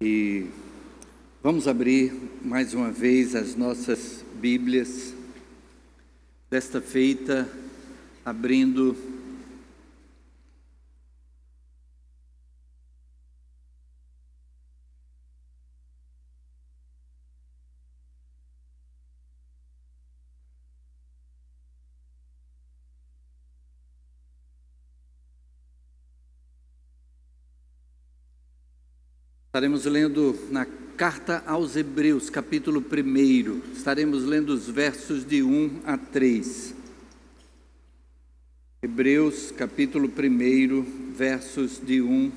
E vamos abrir mais uma vez as nossas Bíblias, desta feita, abrindo estaremos lendo na Carta aos Hebreus, capítulo 1. Estaremos lendo os versos de 1 a 3. Hebreus, capítulo 1, versos de 1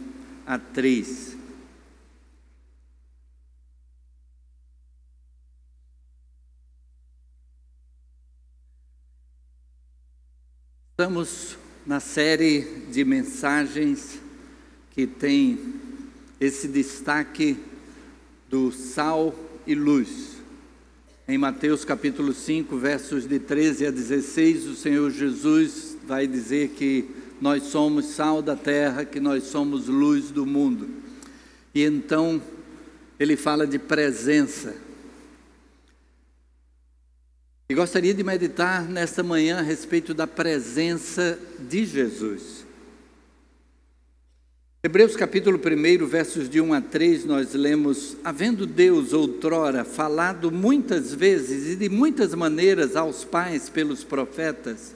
a 3. Estamos na série de mensagens que tem esse destaque do sal e luz. Em Mateus capítulo 5, versos de 13 a 16, o Senhor Jesus vai dizer que nós somos sal da terra, que nós somos luz do mundo. E então ele fala de presença. E gostaria de meditar nesta manhã a respeito da presença de Jesus. Hebreus capítulo 1, versos de 1 a 3, nós lemos: havendo Deus outrora falado muitas vezes e de muitas maneiras aos pais pelos profetas,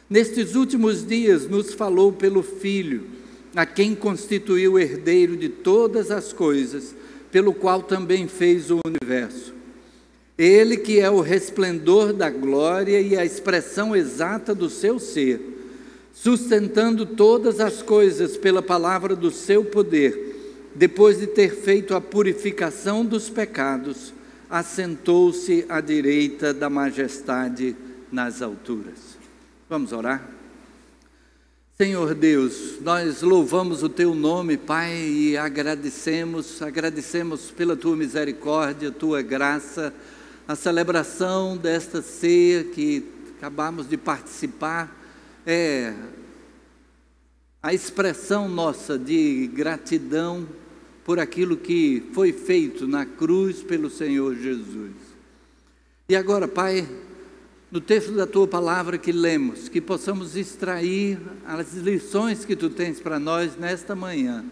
nestes últimos dias nos falou pelo Filho, a quem constituiu herdeiro de todas as coisas, pelo qual também fez o universo. Ele que é o resplendor da glória e a expressão exata do seu ser, sustentando todas as coisas pela palavra do seu poder, depois de ter feito a purificação dos pecados, assentou-se à direita da majestade nas alturas. Vamos orar? Senhor Deus, nós louvamos o Teu nome, Pai, e agradecemos pela Tua misericórdia, Tua graça, a celebração desta ceia que acabamos de participar, é a expressão nossa de gratidão por aquilo que foi feito na cruz pelo Senhor Jesus. E agora, Pai, no texto da Tua palavra que lemos, que possamos extrair as lições que Tu tens para nós nesta manhã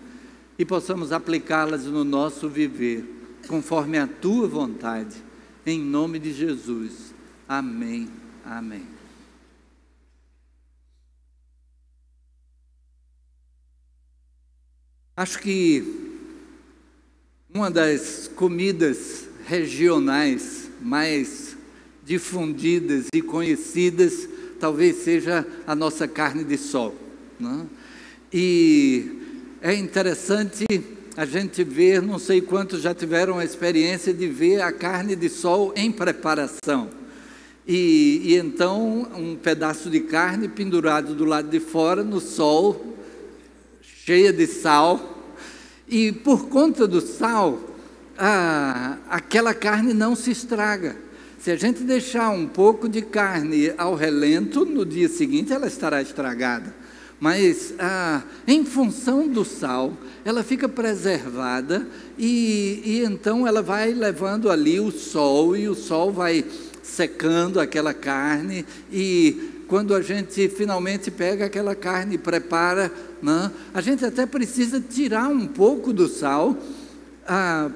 e possamos aplicá-las no nosso viver, conforme a Tua vontade, em nome de Jesus. Amém. Amém. Acho que uma das comidas regionais mais difundidas e conhecidas talvez seja a nossa carne de sol, né? E é interessante a gente ver, não sei quantos já tiveram a experiência de ver a carne de sol em preparação. E então um pedaço de carne pendurado do lado de fora no sol, cheia de sal, e por conta do sal, aquela carne não se estraga. Se a gente deixar um pouco de carne ao relento, no dia seguinte ela estará estragada. Mas em função do sal, ela fica preservada e então ela vai levando ali o sol, e o sol vai secando aquela carne, e quando a gente finalmente pega aquela carne e prepara, né, a gente até precisa tirar um pouco do sal,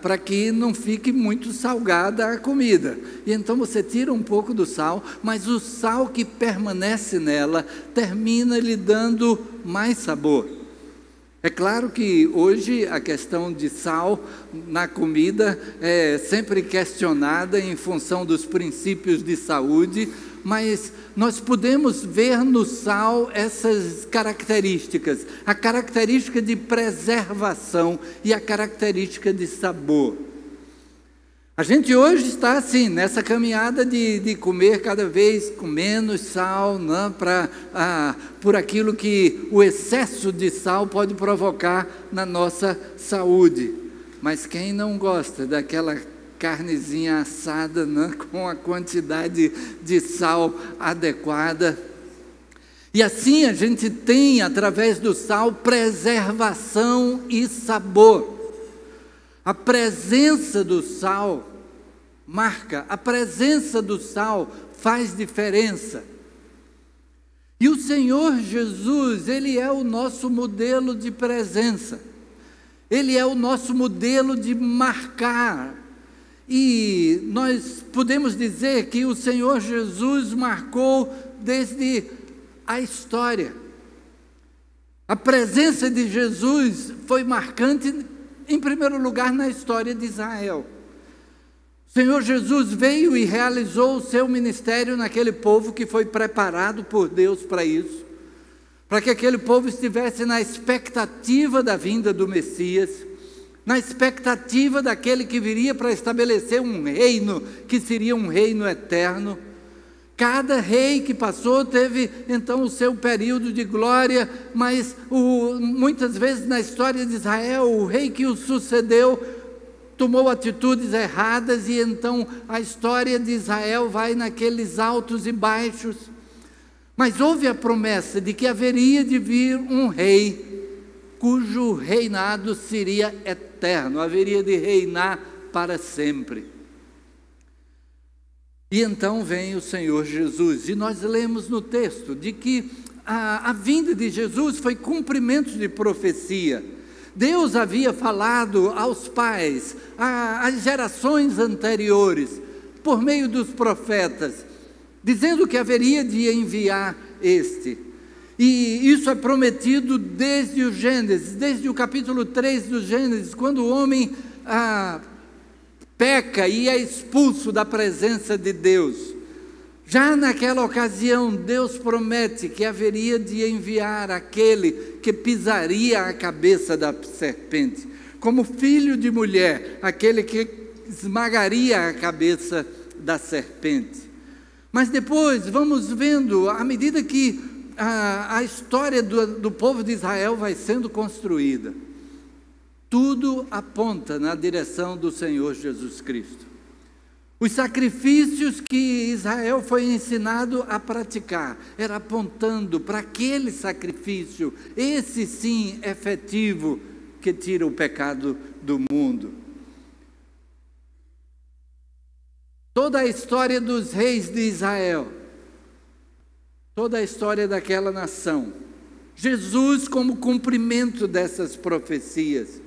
para que não fique muito salgada a comida. E então você tira um pouco do sal, mas o sal que permanece nela termina lhe dando mais sabor. É claro que hoje a questão de sal na comida é sempre questionada em função dos princípios de saúde, mas nós podemos ver no sal essas características, a característica de preservação e a característica de sabor. A gente hoje está assim, nessa caminhada de comer cada vez com menos sal, né, por aquilo que o excesso de sal pode provocar na nossa saúde. Mas quem não gosta daquela carnezinha assada, né, com a quantidade de sal adequada? E assim a gente tem, através do sal, preservação e sabor. A presença do sal marca, a presença do sal faz diferença. E o Senhor Jesus, Ele é o nosso modelo de presença. Ele é o nosso modelo de marcar. E nós podemos dizer que o Senhor Jesus marcou desde a história. A presença de Jesus foi marcante, em primeiro lugar, na história de Israel. O Senhor Jesus veio e realizou o seu ministério naquele povo que foi preparado por Deus para isso, para que aquele povo estivesse na expectativa da vinda do Messias, na expectativa daquele que viria para estabelecer um reino, que seria um reino eterno. Cada rei que passou teve então o seu período de glória, mas muitas vezes na história de Israel, o rei que o sucedeu tomou atitudes erradas, e então a história de Israel vai naqueles altos e baixos. Mas houve a promessa de que haveria de vir um rei, cujo reinado seria eterno, haveria de reinar para sempre. E então vem o Senhor Jesus, e nós lemos no texto de que a vinda de Jesus foi cumprimento de profecia. Deus havia falado aos pais, às gerações anteriores, por meio dos profetas, dizendo que haveria de enviar este. E isso é prometido desde o Gênesis, desde o capítulo 3 do Gênesis, quando o homem peca e é expulso da presença de Deus. Já naquela ocasião, Deus promete que haveria de enviar aquele que pisaria a cabeça da serpente, como filho de mulher, aquele que esmagaria a cabeça da serpente. Mas depois vamos vendo, à medida que a história do povo de Israel vai sendo construída, tudo aponta na direção do Senhor Jesus Cristo. Os sacrifícios que Israel foi ensinado a praticar, era apontando para aquele sacrifício, esse sim efetivo, que tira o pecado do mundo. Toda a história dos reis de Israel, toda a história daquela nação, Jesus como cumprimento dessas profecias.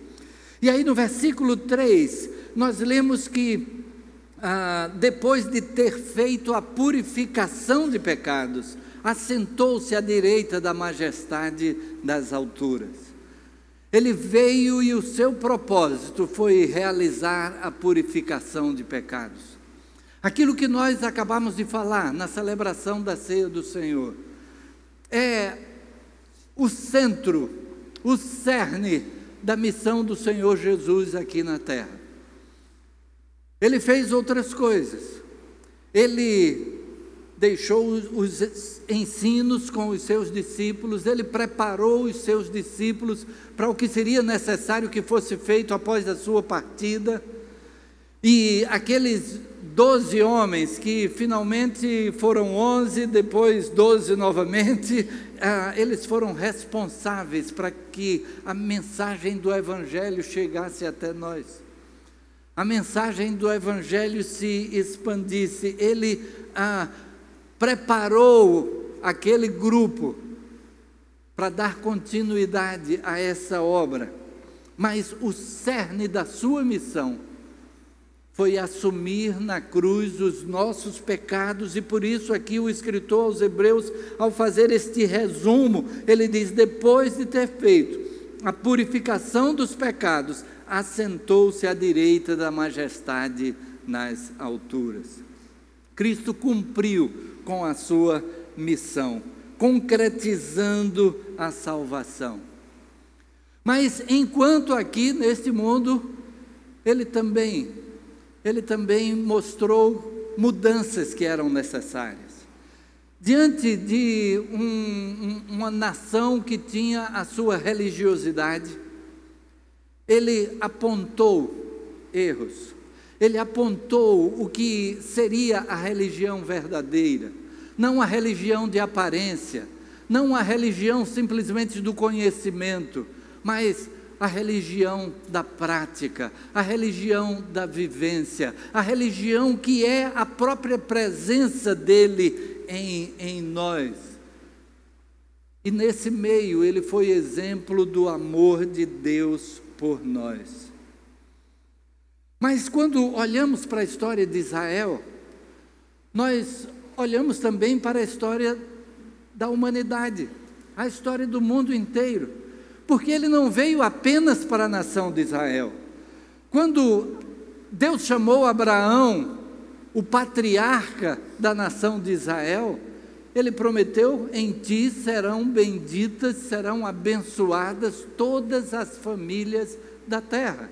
E aí no versículo 3, nós lemos que depois de ter feito a purificação de pecados, assentou-se à direita da majestade das alturas. Ele veio e o seu propósito foi realizar a purificação de pecados. Aquilo que nós acabamos de falar na celebração da ceia do Senhor, é o centro, o cerne da missão do Senhor Jesus aqui na terra. Ele fez outras coisas. Ele deixou os ensinos com os seus discípulos, ele preparou os seus discípulos para o que seria necessário que fosse feito após a sua partida. E aqueles 12 homens, que finalmente foram 11, depois 12 novamente, eles foram responsáveis para que a mensagem do Evangelho chegasse até nós. A mensagem do Evangelho se expandisse. Ele preparou aquele grupo para dar continuidade a essa obra, mas o cerne da sua missão foi assumir na cruz os nossos pecados, e por isso aqui o escritor aos Hebreus, ao fazer este resumo, ele diz: depois de ter feito a purificação dos pecados, assentou-se à direita da majestade nas alturas. Cristo cumpriu com a sua missão, concretizando a salvação. Mas enquanto aqui neste mundo, ele também mostrou mudanças que eram necessárias. Diante de uma nação que tinha a sua religiosidade, ele apontou erros, ele apontou o que seria a religião verdadeira, não a religião de aparência, não a religião simplesmente do conhecimento, mas a religião da prática, a religião da vivência, a religião que é a própria presença dele em nós. E nesse meio ele foi exemplo do amor de Deus por nós. Mas quando olhamos para a história de Israel, nós olhamos também para a história da humanidade, a história do mundo inteiro, porque ele não veio apenas para a nação de Israel. Quando Deus chamou Abraão, o patriarca da nação de Israel, ele prometeu: em ti serão benditas, serão abençoadas todas as famílias da terra.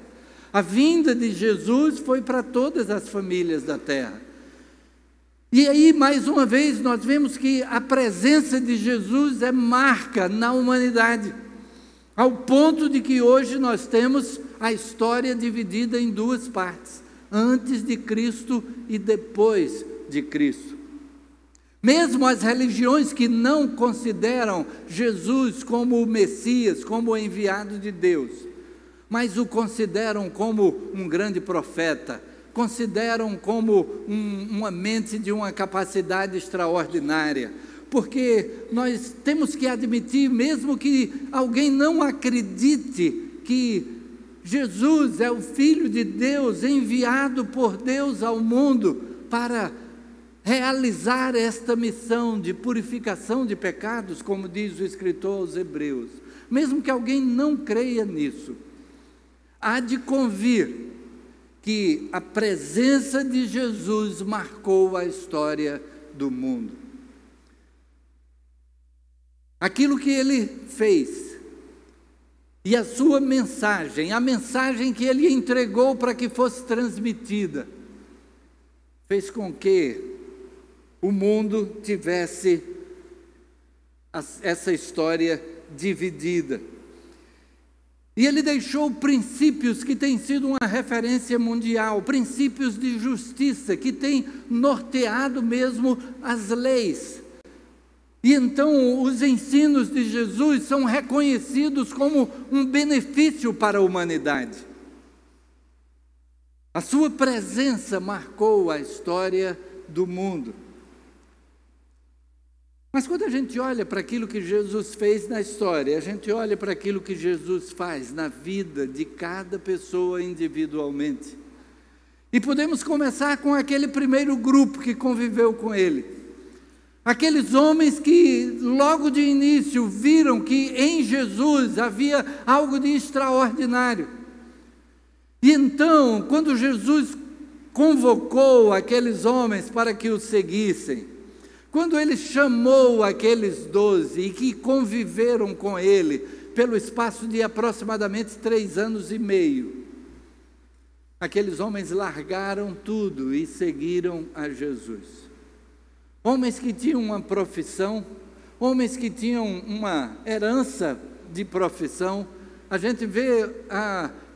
A vinda de Jesus foi para todas as famílias da terra. E aí, mais uma vez, nós vemos que a presença de Jesus é marca na humanidade, ao ponto de que hoje nós temos a história dividida em duas partes, antes de Cristo e depois de Cristo. Mesmo as religiões que não consideram Jesus como o Messias, como o enviado de Deus, mas o consideram como um grande profeta, consideram como uma mente de uma capacidade extraordinária, porque nós temos que admitir, mesmo que alguém não acredite que Jesus é o Filho de Deus, enviado por Deus ao mundo para realizar esta missão de purificação de pecados, como diz o escritor aos Hebreus, mesmo que alguém não creia nisso, há de convir que a presença de Jesus marcou a história do mundo. Aquilo que ele fez e a sua mensagem, a mensagem que ele entregou para que fosse transmitida, fez com que o mundo tivesse essa história dividida. E ele deixou princípios que têm sido uma referência mundial, princípios de justiça que têm norteado mesmo as leis. E então os ensinos de Jesus são reconhecidos como um benefício para a humanidade. A sua presença marcou a história do mundo. Mas quando a gente olha para aquilo que Jesus fez na história, a gente olha para aquilo que Jesus faz na vida de cada pessoa individualmente. E podemos começar com aquele primeiro grupo que conviveu com ele. Aqueles homens que logo de início viram que em Jesus havia algo de extraordinário. E então, quando Jesus convocou aqueles homens para que o seguissem, quando ele chamou aqueles 12 e que conviveram com ele pelo espaço de aproximadamente 3 anos e meio, aqueles homens largaram tudo e seguiram a Jesus. Homens que tinham uma profissão, homens que tinham uma herança de profissão. A gente vê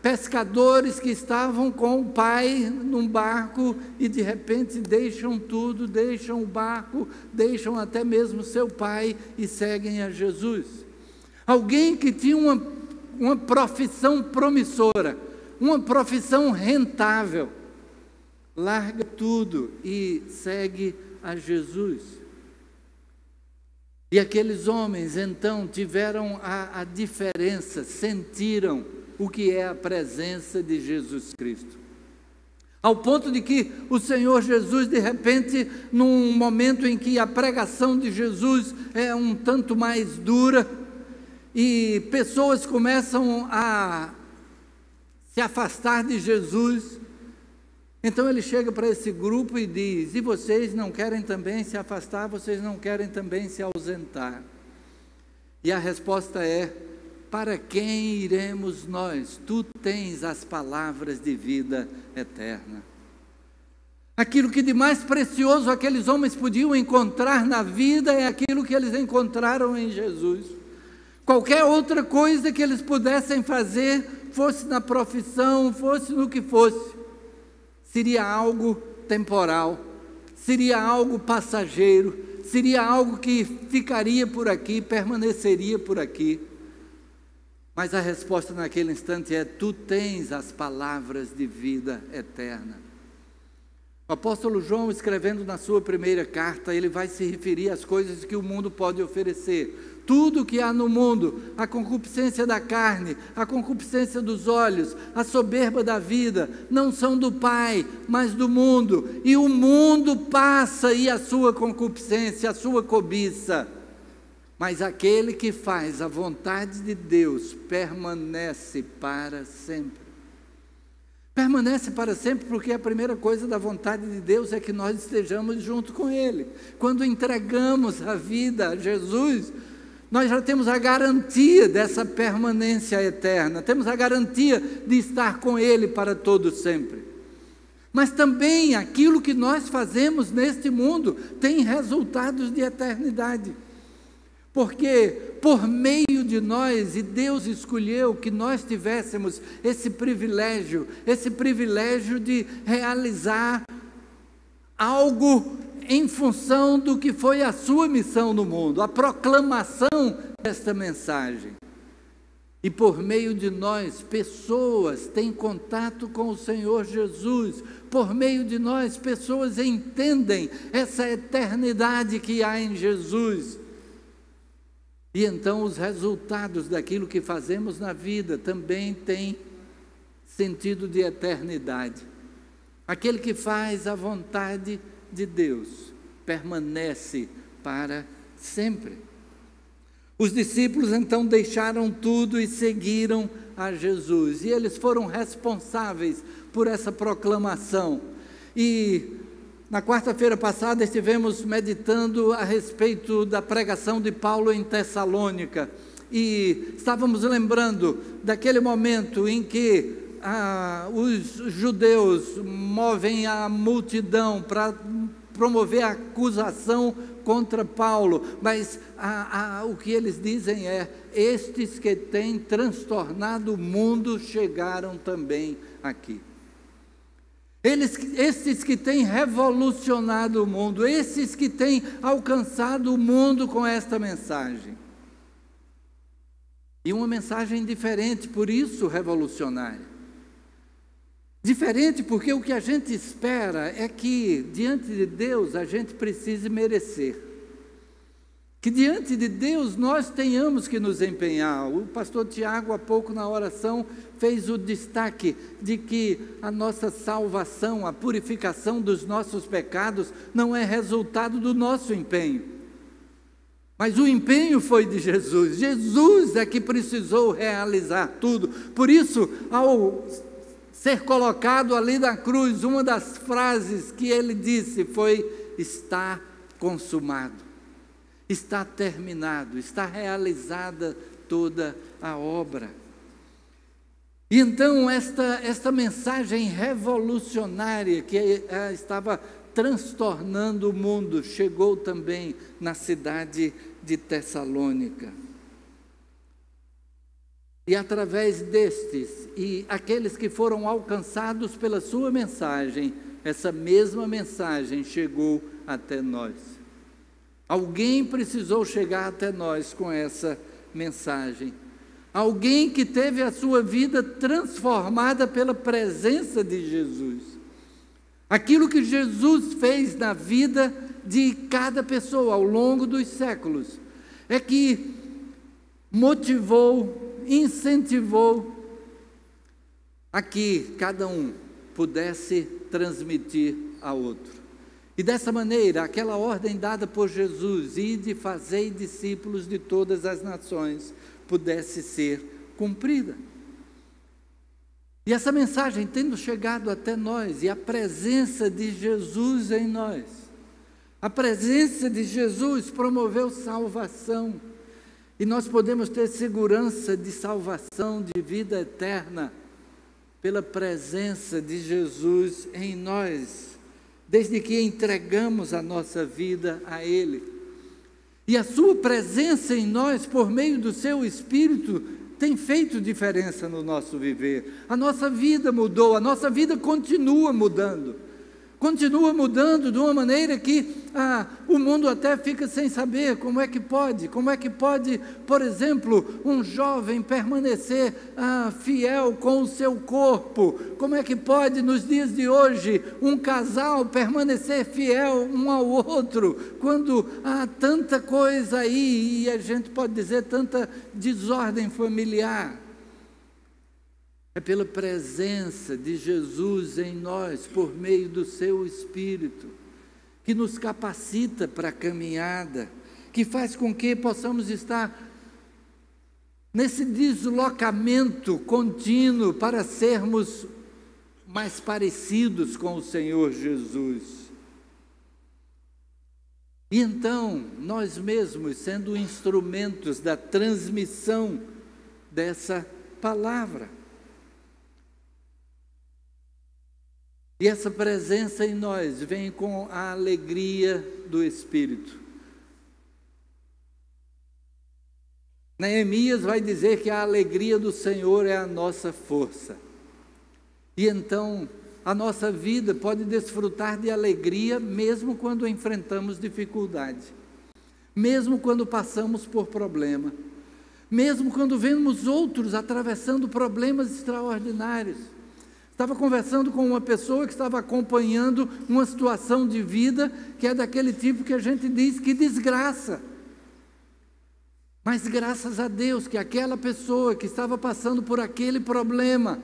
pescadores que estavam com o pai num barco e de repente deixam tudo, deixam o barco, deixam até mesmo seu pai e seguem a Jesus. Alguém que tinha uma profissão promissora, uma profissão rentável, larga tudo e segue a Jesus. E aqueles homens então tiveram a diferença, sentiram o que é a presença de Jesus Cristo. Ao ponto de que o Senhor Jesus, de repente, num momento em que a pregação de Jesus é um tanto mais dura, e pessoas começam a se afastar de Jesus, então ele chega para esse grupo e diz: e vocês não querem também se afastar, vocês não querem também se ausentar? E a resposta é: para quem iremos nós? Tu tens as palavras de vida eterna. Aquilo que de mais precioso aqueles homens podiam encontrar na vida é aquilo que eles encontraram em Jesus. Qualquer outra coisa que eles pudessem fazer, fosse na profissão, fosse no que fosse, seria algo temporal, seria algo passageiro, seria algo que ficaria por aqui, permaneceria por aqui. Mas a resposta naquele instante é: tu tens as palavras de vida eterna. O apóstolo João, escrevendo na sua primeira carta, ele vai se referir às coisas que o mundo pode oferecer. Tudo que há no mundo, a concupiscência da carne, a concupiscência dos olhos, a soberba da vida, não são do Pai, mas do mundo. E o mundo passa e a sua concupiscência, a sua cobiça. Mas aquele que faz a vontade de Deus permanece para sempre. Permanece para sempre porque a primeira coisa da vontade de Deus é que nós estejamos junto com Ele. Quando entregamos a vida a Jesus, nós já temos a garantia dessa permanência eterna, temos a garantia de estar com Ele para todo sempre. Mas também aquilo que nós fazemos neste mundo tem resultados de eternidade. Porque por meio de nós, e Deus escolheu que nós tivéssemos esse privilégio de realizar algo em função do que foi a sua missão no mundo, a proclamação desta mensagem. E por meio de nós, pessoas têm contato com o Senhor Jesus, por meio de nós, pessoas entendem essa eternidade que há em Jesus. E então os resultados daquilo que fazemos na vida também têm sentido de eternidade. Aquele que faz a vontade de Deus permanece para sempre. Os discípulos então deixaram tudo e seguiram a Jesus. E eles foram responsáveis por essa proclamação. E na quarta-feira passada estivemos meditando a respeito da pregação de Paulo em Tessalônica e estávamos lembrando daquele momento em que os judeus movem a multidão para promover a acusação contra Paulo, mas o que eles dizem é: estes que têm transtornado o mundo chegaram também aqui. Esses que têm revolucionado o mundo, esses que têm alcançado o mundo com esta mensagem. E uma mensagem diferente, por isso revolucionária. Diferente porque o que a gente espera é que, diante de Deus, a gente precise merecer. Que diante de Deus nós tenhamos que nos empenhar. O pastor Tiago, há pouco na oração, fez o destaque de que a nossa salvação, a purificação dos nossos pecados, não é resultado do nosso empenho. Mas o empenho foi de Jesus. Jesus é que precisou realizar tudo. Por isso, ao ser colocado ali na cruz, uma das frases que ele disse foi: está consumado. Está terminado, está realizada toda a obra. E então esta mensagem revolucionária que estava transtornando o mundo chegou também na cidade de Tessalônica. E através destes e aqueles que foram alcançados pela sua mensagem, essa mesma mensagem chegou até nós. Alguém precisou chegar até nós com essa mensagem. Alguém que teve a sua vida transformada pela presença de Jesus. Aquilo que Jesus fez na vida de cada pessoa ao longo dos séculos é que motivou, incentivou a que cada um pudesse transmitir a outro. E dessa maneira, aquela ordem dada por Jesus, ide fazei discípulos de todas as nações, pudesse ser cumprida. E essa mensagem tendo chegado até nós, e a presença de Jesus em nós, a presença de Jesus promoveu salvação, e nós podemos ter segurança de salvação, de vida eterna, pela presença de Jesus em nós, desde que entregamos a nossa vida a Ele. E a sua presença em nós, por meio do seu Espírito, tem feito diferença no nosso viver. A nossa vida mudou, a nossa vida continua mudando de uma maneira que o mundo até fica sem saber como é que pode, por exemplo, um jovem permanecer fiel com o seu corpo, como é que pode nos dias de hoje um casal permanecer fiel um ao outro, quando há tanta coisa aí, e a gente pode dizer tanta desordem familiar. É pela presença de Jesus em nós, por meio do seu Espírito, que nos capacita para a caminhada, que faz com que possamos estar nesse deslocamento contínuo para sermos mais parecidos com o Senhor Jesus. E então, nós mesmos, sendo instrumentos da transmissão dessa palavra, e essa presença em nós vem com a alegria do Espírito. Neemias vai dizer que a alegria do Senhor é a nossa força. E então, a nossa vida pode desfrutar de alegria mesmo quando enfrentamos dificuldade, mesmo quando passamos por problema, mesmo quando vemos outros atravessando problemas extraordinários. Estava conversando com uma pessoa que estava acompanhando uma situação de vida que é daquele tipo que a gente diz que desgraça. Mas graças a Deus que aquela pessoa que estava passando por aquele problema,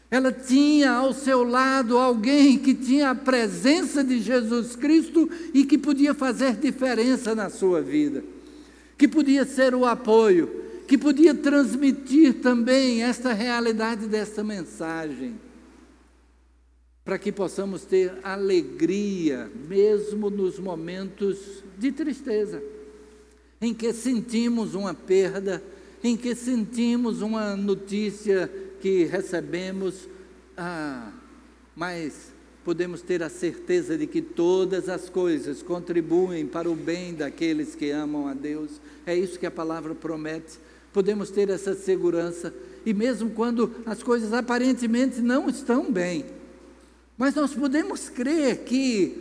ela tinha ao seu lado alguém que tinha a presença de Jesus Cristo e que podia fazer diferença na sua vida, que podia ser o apoio, que podia transmitir também esta realidade desta mensagem, para que possamos ter alegria, mesmo nos momentos de tristeza, em que sentimos uma perda, em que sentimos uma notícia que recebemos, mas podemos ter a certeza de que todas as coisas contribuem para o bem daqueles que amam a Deus. É isso que a palavra promete. Podemos ter essa segurança, e mesmo quando as coisas aparentemente não estão bem, mas nós podemos crer que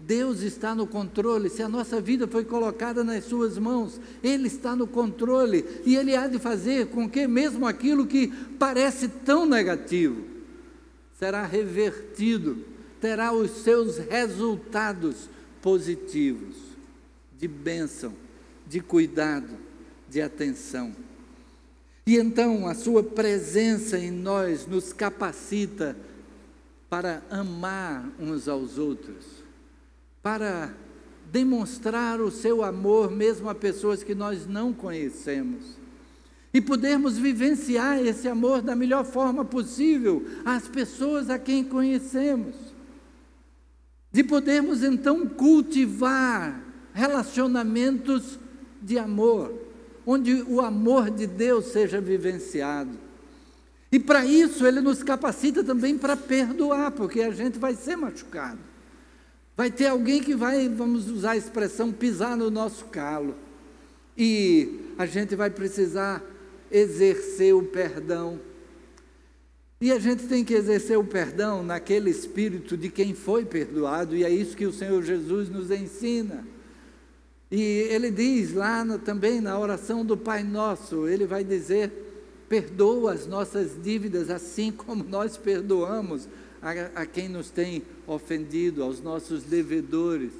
Deus está no controle. Se a nossa vida foi colocada nas suas mãos, Ele está no controle, e Ele há de fazer com que mesmo aquilo que parece tão negativo, será revertido, terá os seus resultados positivos, de bênção, de cuidado, de atenção. E então a sua presença em nós nos capacita para amar uns aos outros, para demonstrar o seu amor mesmo a pessoas que nós não conhecemos, e podermos vivenciar esse amor da melhor forma possível às pessoas a quem conhecemos, de podermos então cultivar relacionamentos de amor, onde o amor de Deus seja vivenciado. E para isso Ele nos capacita também para perdoar, porque a gente vai ser machucado. Vai ter alguém que vai, vamos usar a expressão, pisar no nosso calo. E a gente vai precisar exercer o perdão. E a gente tem que exercer o perdão naquele espírito de quem foi perdoado, e é isso que o Senhor Jesus nos ensina. E Ele diz lá também na oração do Pai Nosso, Ele vai dizer: perdoa as nossas dívidas, assim como nós perdoamos a quem nos tem ofendido, aos nossos devedores.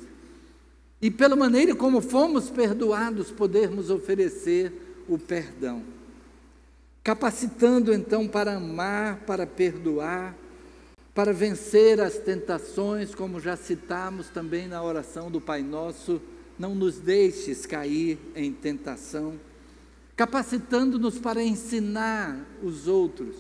E pela maneira como fomos perdoados, podermos oferecer o perdão. Capacitando então para amar, para perdoar, para vencer as tentações, como já citamos também na oração do Pai Nosso: não nos deixes cair em tentação, capacitando-nos para ensinar os outros.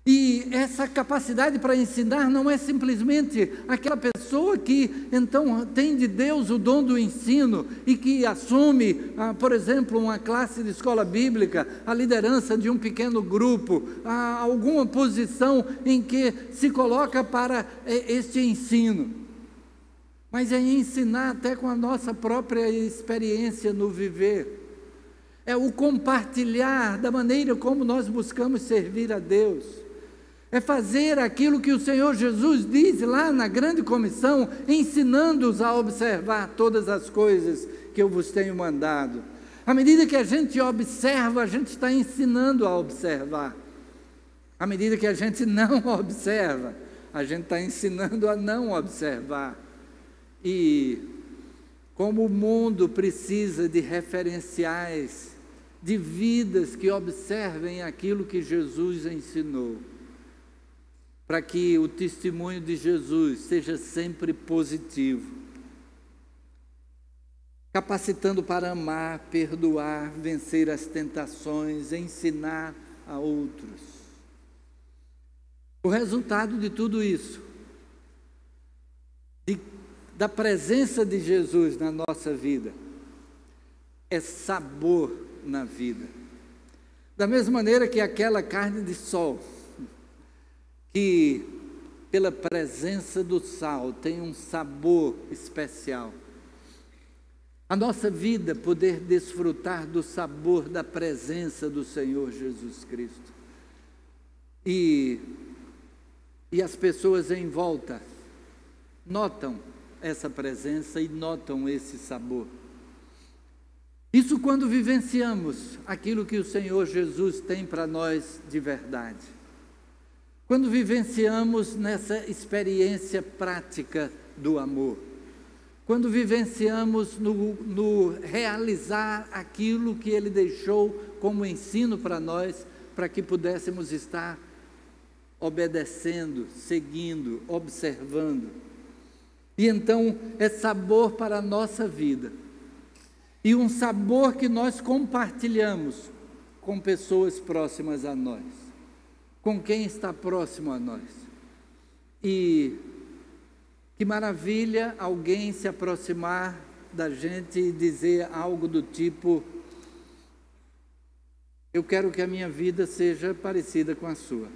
E essa capacidade para ensinar não é simplesmente aquela pessoa que então tem de Deus o dom do ensino e que assume, por exemplo, uma classe de escola bíblica, a liderança de um pequeno grupo, alguma posição em que se coloca para este ensino. Mas é ensinar até com a nossa própria experiência no viver. É o compartilhar da maneira como nós buscamos servir a Deus. É fazer aquilo que o Senhor Jesus diz lá na grande comissão, ensinando-os a observar todas as coisas que eu vos tenho mandado. À medida que a gente observa, a gente está ensinando a observar. À medida que a gente não observa, a gente está ensinando a não observar. E como o mundo precisa de referenciais, de vidas que observem aquilo que Jesus ensinou, para que o testemunho de Jesus seja sempre positivo, capacitando para amar, perdoar, vencer as tentações, ensinar a outros. O resultado de tudo isso, da presença de Jesus na nossa vida, é sabor na vida. Da mesma maneira que aquela carne de sol, que pela presença do sal tem um sabor especial. A nossa vida poder desfrutar do sabor da presença do Senhor Jesus Cristo. E as pessoas em volta notam essa presença e notam esse sabor. Isso quando vivenciamos aquilo que o Senhor Jesus tem para nós de verdade. Quando vivenciamos nessa experiência prática do amor. Quando vivenciamos no realizar aquilo que Ele deixou como ensino para nós, para que pudéssemos estar obedecendo, seguindo, observando. E então é sabor para a nossa vida. E um sabor que nós compartilhamos com pessoas próximas a nós. Com quem está próximo a nós. E que maravilha alguém se aproximar da gente e dizer algo do tipo: eu quero que a minha vida seja parecida com a sua.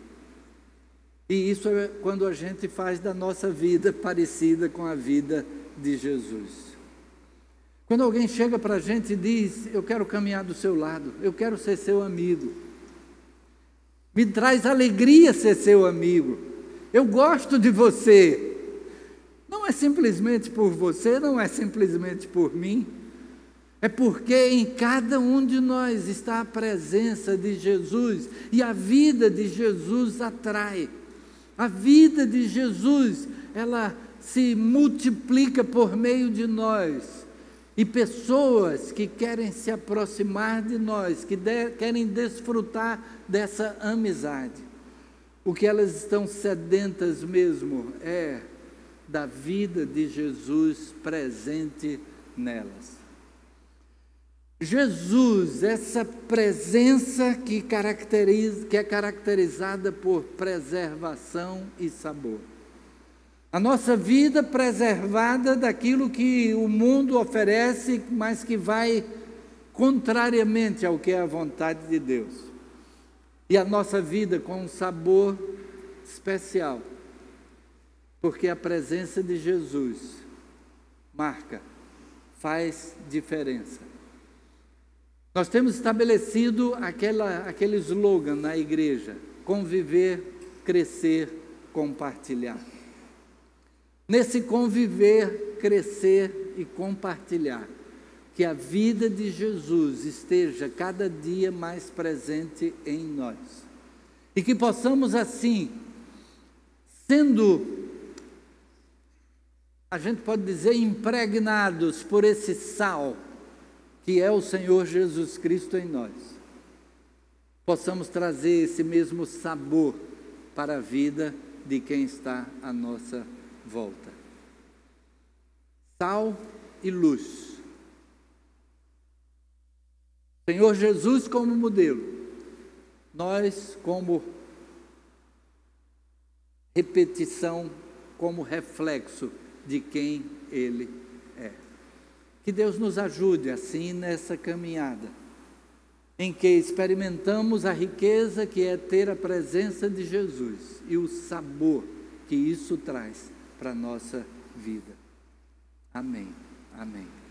E isso é quando a gente faz da nossa vida parecida com a vida de Jesus. Quando alguém chega para a gente e diz: eu quero caminhar do seu lado, eu quero ser seu amigo. Me traz alegria ser seu amigo. Eu gosto de você. Não é simplesmente por você, não é simplesmente por mim. É porque em cada um de nós está a presença de Jesus. E a vida de Jesus atrai. A vida de Jesus, ela se multiplica por meio de nós. E pessoas que querem se aproximar de nós, que querem desfrutar dessa amizade. O que elas estão sedentas mesmo é da vida de Jesus presente nelas. Jesus, essa presença que é caracterizada por preservação e sabor. A nossa vida preservada daquilo que o mundo oferece, mas que vai contrariamente ao que é a vontade de Deus. E a nossa vida com um sabor especial, porque a presença de Jesus marca, faz diferença. Nós temos estabelecido aquele slogan na igreja: conviver, crescer, compartilhar. Nesse conviver, crescer e compartilhar, que a vida de Jesus esteja cada dia mais presente em nós. E que possamos assim, sendo, a gente pode dizer, impregnados por esse sal, que é o Senhor Jesus Cristo em nós, possamos trazer esse mesmo sabor para a vida de quem está à nossa volta. Sal e luz. Senhor Jesus como modelo, nós como repetição, como reflexo de quem Ele é. Que Deus nos ajude assim nessa caminhada, em que experimentamos a riqueza que é ter a presença de Jesus e o sabor que isso traz para a nossa vida. Amém. Amém.